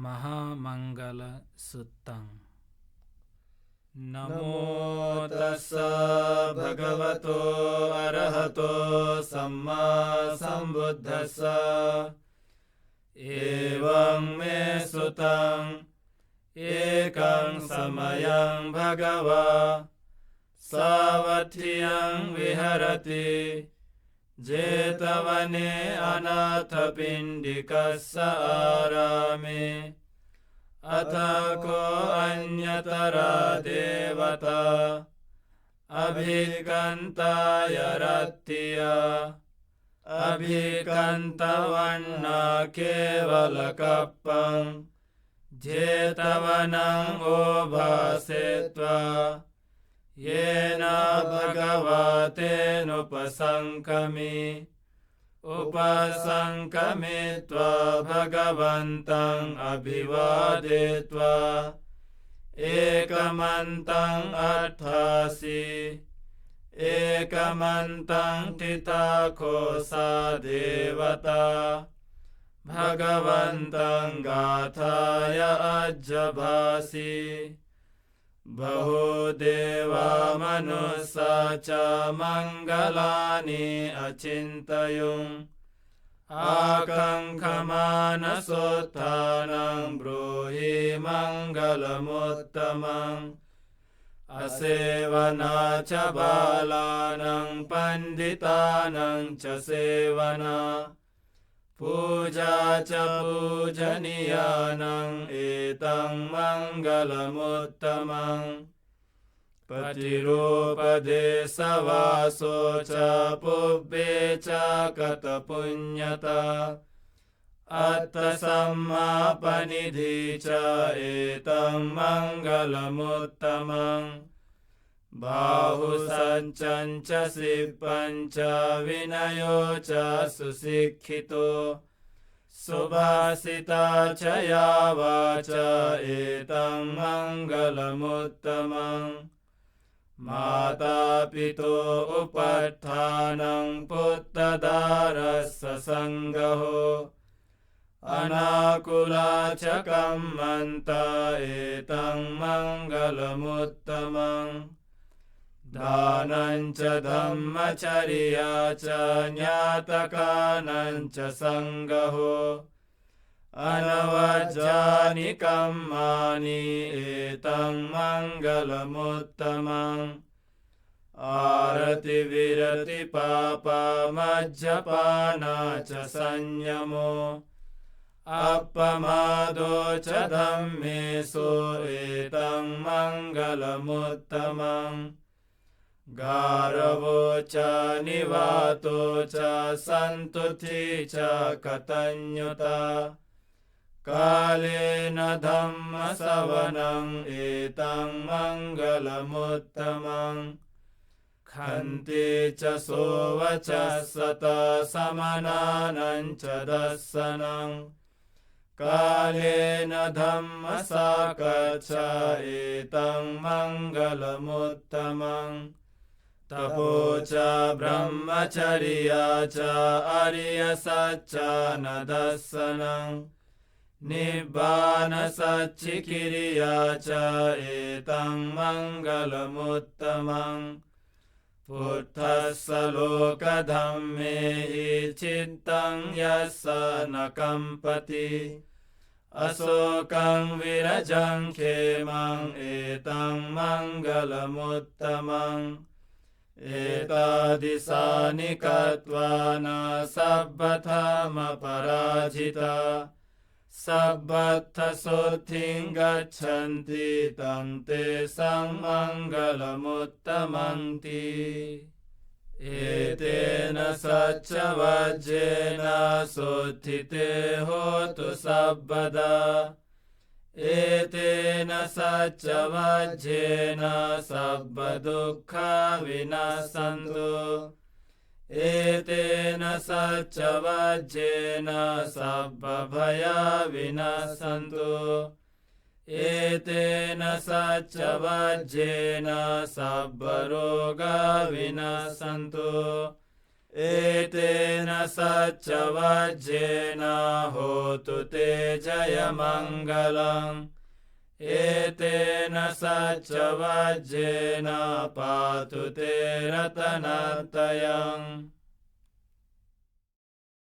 महामंगल सुत्तं। नमो तस्स भगवतो अरहतो सम्मा सम्बुद्धस्स। एवं मे सुतं एकं समयं भगवा सावधियं विहरति जेतवने अनाथपिण्डिकस्य आरामे। अथ को अन्यतरा देवता अभिकन्ताय रत्तिया अभिकन्तवन्ना केवलकप्पं जेतवनं ओभासेत्वा येन भगवतेनुपसङ्कमि उपसङ्कमित्वा भगवन्तं अभिवादयित्वा एकमन्तं अर्थासि एकमन्तं तिताखो सा देवता भगवन्तं गाथाय अजभासि। बहुदेवा मनुष्या च मङ्गलानि अचिन्तयुम् आकाङ्क्षमानसोत्थानं ब्रूहि मङ्गलमुत्तमम्। असेवना च बालानां पण्डितानां च सेवना पूजा च पूजनीयानां एतं मङ्गलमुत्तमम्। पतिरूपदेशवासो च पुब्बे च कतपुण्यता अर्थसम्मापनिधि च एतं मङ्गलमुत्तमम्। बाहुसञ्चं च सिप्पं च विनयो च सुशिक्षितो सुभाषिता च या वाच एतं मङ्गलमुत्तमम्। मातापितो उपत्थानं पुत्रदारस्य सङ्गहो अनाकुला च कम्मन्ता एतं मङ्गलमुत्तमम्। दानं च धम्मचर्या च ज्ञातकानं च सङ्गहो अनवज्जानि कर्माणि एतं मङ्गलमुत्तमम्। आरतिविरति पापमज्जपाना च संयमो अपमादो च धम्मेषु एतं मङ्गलमुत्तमम्। गारवो च निवातो च सन्तुति च कतन्युता कालेन धम्मश्रवणम् एतं मङ्गलमुत्तमम्। खन्ति च सोवचस्तथा समनानं च दर्शनं कालेन धम्मसाकच्छ एतं मङ्गलमुत्तमम्। तपो च ब्रह्मचर्या च आर्यसच्चानदर्शनं निब्बानसच्चिकिर्या च एतं मङ्गलमुत्तमम्। पुत्रस्य लोकधम्मे हि चित्तं यस्य न कम्पति अशोकं विरजं क्षेमं एतं मङ्गलमुत्तमम्। एतादृशानि कृत्वा न सर्वथमपराजिता सर्वर्थशुद्धिं गच्छन्ति तं तेषां मङ्गलमुत्तमन्ति। एतेन सच्चवज्रेण शुद्धिते होतु सर्वदा एतेन सच्चवज्रेण सर्वदुःखा विनश्यन्तु। एतेन सच्चवज्रेण सर्वभया विनश्यन्तु। एतेन सच्चवज्रेण सर्वरोगा विनश्यन्तु। एतेन सच्चवज्जेन होतु ते जयमङ्गलम् एतेन सच्चवज्जेन पातु ते रतनत्रयम्